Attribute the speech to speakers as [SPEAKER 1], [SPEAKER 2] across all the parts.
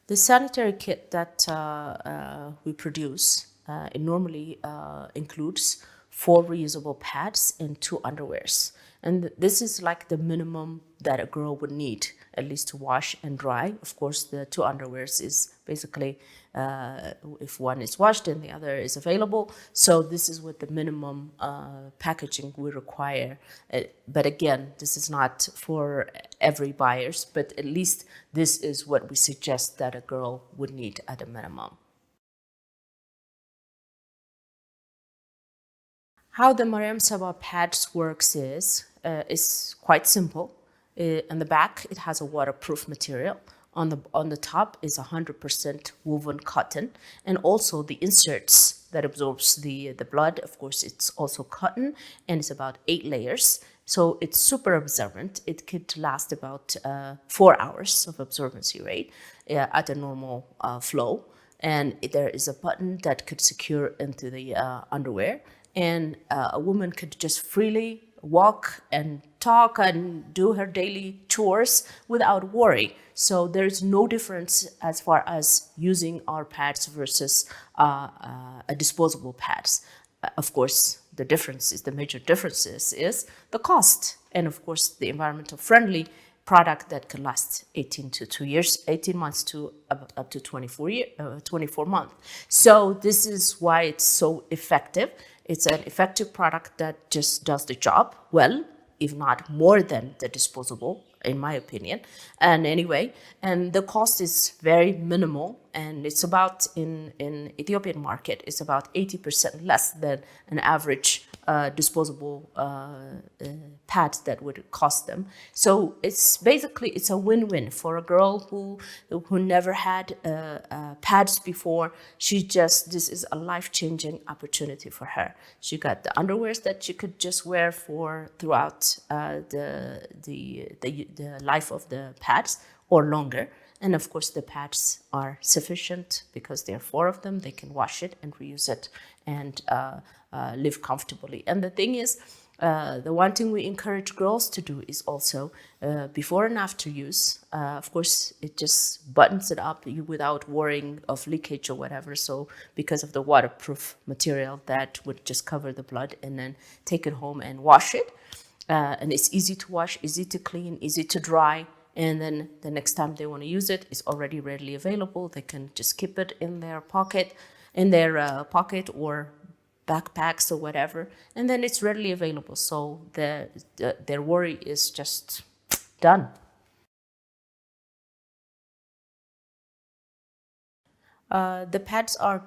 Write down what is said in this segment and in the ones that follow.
[SPEAKER 1] The sanitary kit that we produce, it normally includes 4 reusable pads and 2 underwears. And this is like the minimum that a girl would need, at least to wash and dry. Of course, the 2 underwears is basically if one is washed and the other is available. So this is what the minimum packaging we require. But again, this is not for every buyers, but at least this is what we suggest that a girl would need at a minimum. How the Mariam Sabah pads works is quite simple. In the back, it has a waterproof material. On the top is 100% woven cotton, and also the inserts that absorbs the blood. Of course, it's also cotton, and it's about 8 layers. So it's super absorbent. It could last about 4 hours of absorbency rate at a normal flow. And there is a button that could secure into the underwear, and a woman could just freely walk and talk and do her daily chores without worry. So there's no difference as far as using our pads versus a disposable pads. Of course, the major differences is the cost, and of course the environmental friendly product that can last 18 months to up to 24 months. So this is why it's so effective. It's an effective product that just does the job well, if not more than the disposable, in my opinion. And anyway, and the cost is very minimal, and it's about in Ethiopian market, it's about 80% less than an average disposable pad that would cost them. So it's a win-win for a girl who never had pads before. This is a life-changing opportunity for her. She got the underwears that she could just wear throughout the life of the pads or longer. And of course, the pads are sufficient because there are 4 of them. They can wash it and reuse it and live comfortably. And the thing is, the one thing we encourage girls to do is also before and after use. Of course, it just buttons it up without worrying of leakage or whatever. So because of the waterproof material that would just cover the blood, and then take it home and wash it. And it's easy to wash, easy to clean, easy to dry. And then the next time they want to use it, it's already readily available. They can just keep it in their pocket, or backpacks or whatever, and then it's readily available. So their worry is just done. The pads are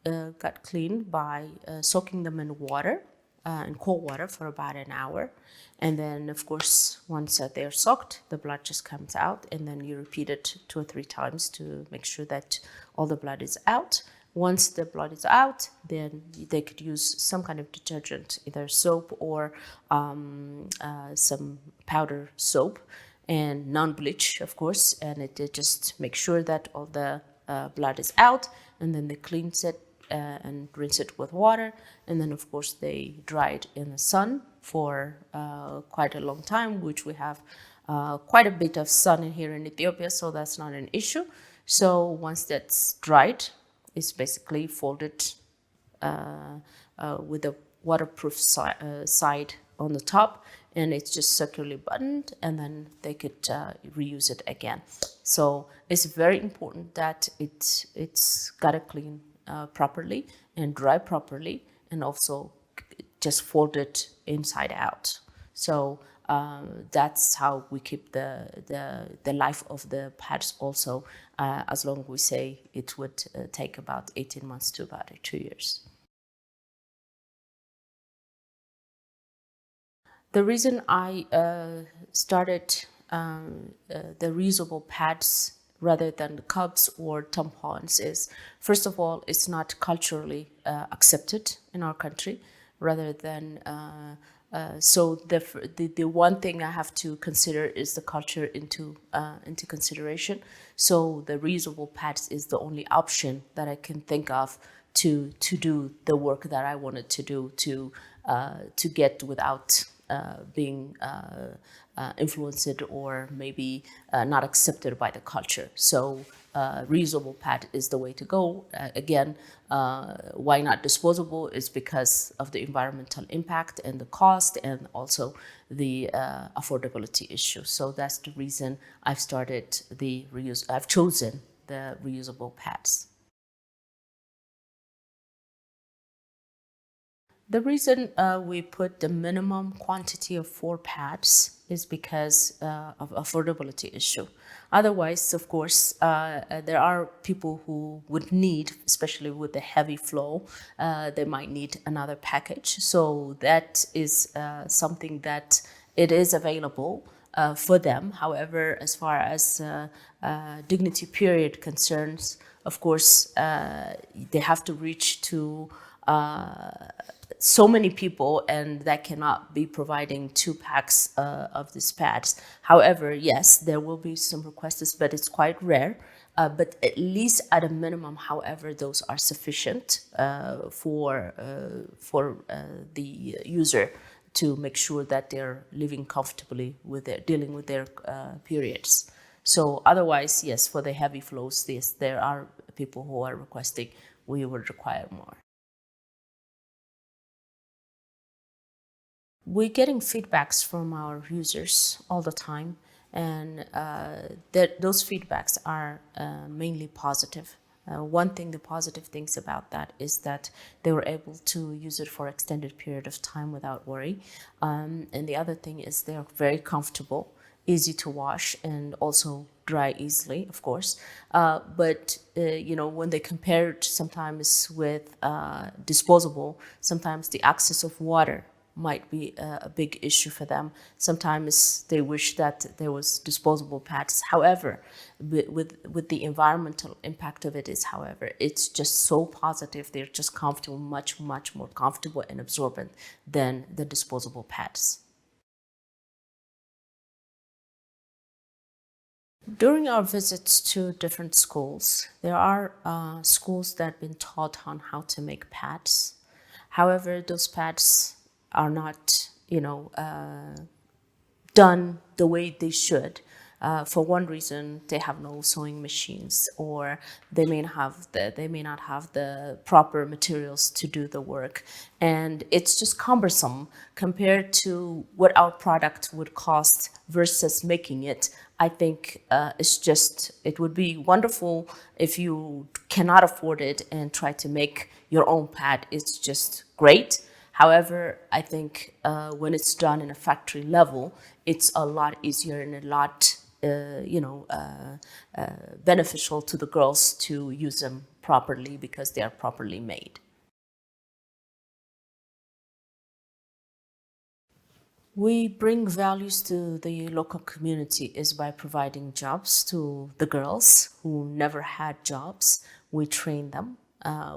[SPEAKER 1] got clean by soaking them in water, in cold water for about an hour. And then, of course, once they're soaked, the blood just comes out, and then you repeat it 2 or 3 times to make sure that all the blood is out. Once the blood is out, then they could use some kind of detergent, either soap or some powder soap, and non-bleach, of course, and it just makes sure that all the blood is out, and then they cleanse it and rinse it with water, and then of course they dry it in the sun for quite a long time, which we have quite a bit of sun in here in Ethiopia, so that's not an issue. So once that's dried, it's basically folded with a waterproof side on the top, and it's just circularly buttoned, and then they could reuse it again. So it's very important that it's gotta clean properly and dry properly, and also just fold it inside out. So that's how we keep the life of the pads also, as long as we say it would take about 18 months to about 2 years. The reason I started the reusable pads rather than the cups or tampons is, first of all, it's not culturally accepted in our country. Rather than so the one thing I have to consider is the culture into consideration. So the reusable pads is the only option that I can think of to do the work that I wanted to do to get without being influenced or maybe not accepted by the culture. So reusable pad is the way to go. Again, why not disposable? Is because of the environmental impact and the cost, and also the affordability issue. So that's the reason I've chosen the reusable pads. The reason we put the minimum quantity of 4 pads is because of affordability issue. Otherwise, of course, there are people who would need, especially with the heavy flow, they might need another package. So that is something that it is available for them. However, as far as dignity period concerns, of course, they have to reach to so many people, and that cannot be providing 2 packs of these pads. However, yes, there will be some requests, but it's quite rare. But at least at a minimum, however, those are sufficient for the user to make sure that they're living comfortably with dealing with their periods. So otherwise, yes, for the heavy flows, yes, there are people who are requesting we would require more. We're getting feedbacks from our users all the time, and those feedbacks are mainly positive. One thing, the positive things about that is that they were able to use it for extended period of time without worry. And the other thing is they're very comfortable, easy to wash, and also dry easily, of course. But when they compare it sometimes with disposable, sometimes the access of water might be a big issue for them. Sometimes they wish that there was disposable pads. However, with the environmental impact of it is, however, it's just so positive. They're just comfortable, much, much more comfortable and absorbent than the disposable pads. During our visits to different schools, there are schools that have been taught on how to make pads. However, those pads are not, done the way they should. For one reason, they have no sewing machines, or they may not have the proper materials to do the work, and it's just cumbersome compared to what our product would cost versus making it. I think it would be wonderful if you cannot afford it and try to make your own pad. It's just great. However, I think when it's done in a factory level, it's a lot easier and a lot, beneficial to the girls to use them properly because they are properly made. We bring values to the local community is by providing jobs to the girls who never had jobs. We train them.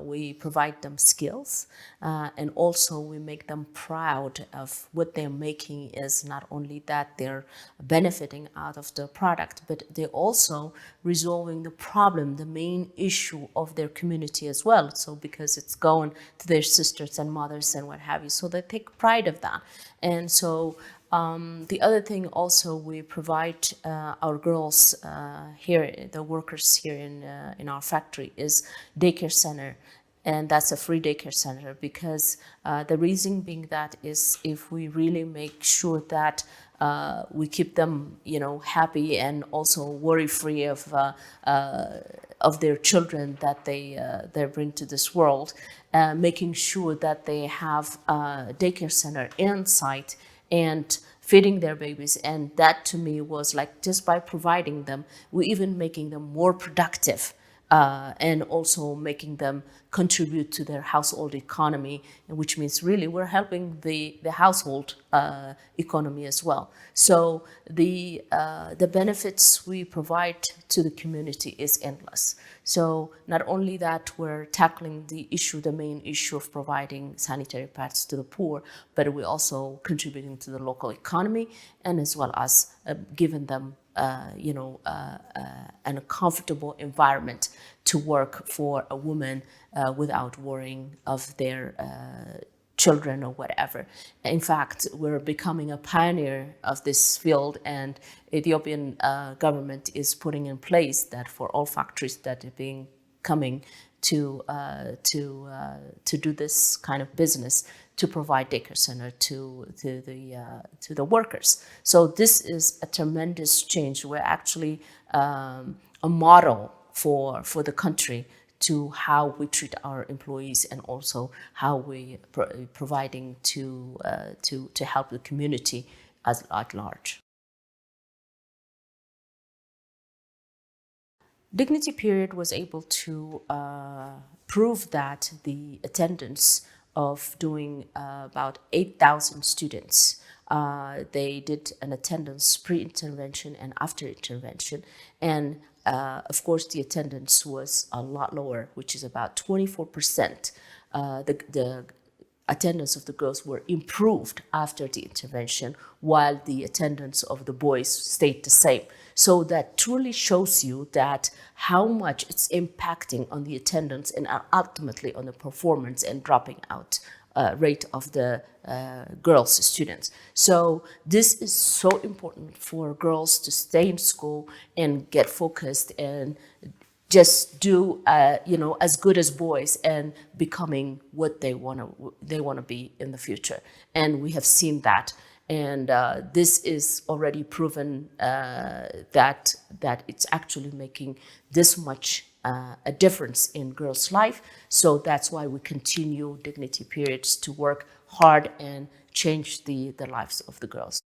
[SPEAKER 1] We provide them skills, and also we make them proud of what they're making. Is not only that they're benefiting out of the product, but they're also resolving the problem, the main issue of their community as well. So because it's going to their sisters and mothers and what have you, so they take pride of that. And so the other thing also, we provide our girls here, the workers here in our factory, is daycare center, and that's a free daycare center because the reason being that is if we really make sure that we keep them, happy and also worry free of their children that they bring to this world, making sure that they have a daycare center inside and feeding their babies. And that to me was like, just by providing them, we're even making them more productive, and also making them contribute to their household economy, which means really we're helping the household economy as well. So the benefits we provide to the community is endless. So not only that we're tackling the main issue of providing sanitary pads to the poor, but we're also contributing to the local economy, and as well as giving them and a comfortable environment to work for a woman without worrying of their children or whatever. In fact, we're becoming a pioneer of this field, and Ethiopian government is putting in place that for all factories that are being coming to do this kind of business, to provide daycare center to the workers. So this is a tremendous change. We're actually a model for the country to how we treat our employees, and also how we providing to help the community as at large. Dignity Period was able to prove that the attendance of doing about 8,000 students. They did an attendance pre-intervention and after intervention. And of course, the attendance was a lot lower, which is about 24%. The attendance of the girls were improved after the intervention, while the attendance of the boys stayed the same. So that truly shows you that how much it's impacting on the attendance and ultimately on the performance and dropping out rate of the girls students. So this is so important for girls to stay in school and get focused and just do as good as boys and becoming what they want to be in the future. And we have seen that, and this is already proven that it's actually making this much a difference in girls' life. So that's why we continue Dignity Periods to work hard and change the lives of the girls.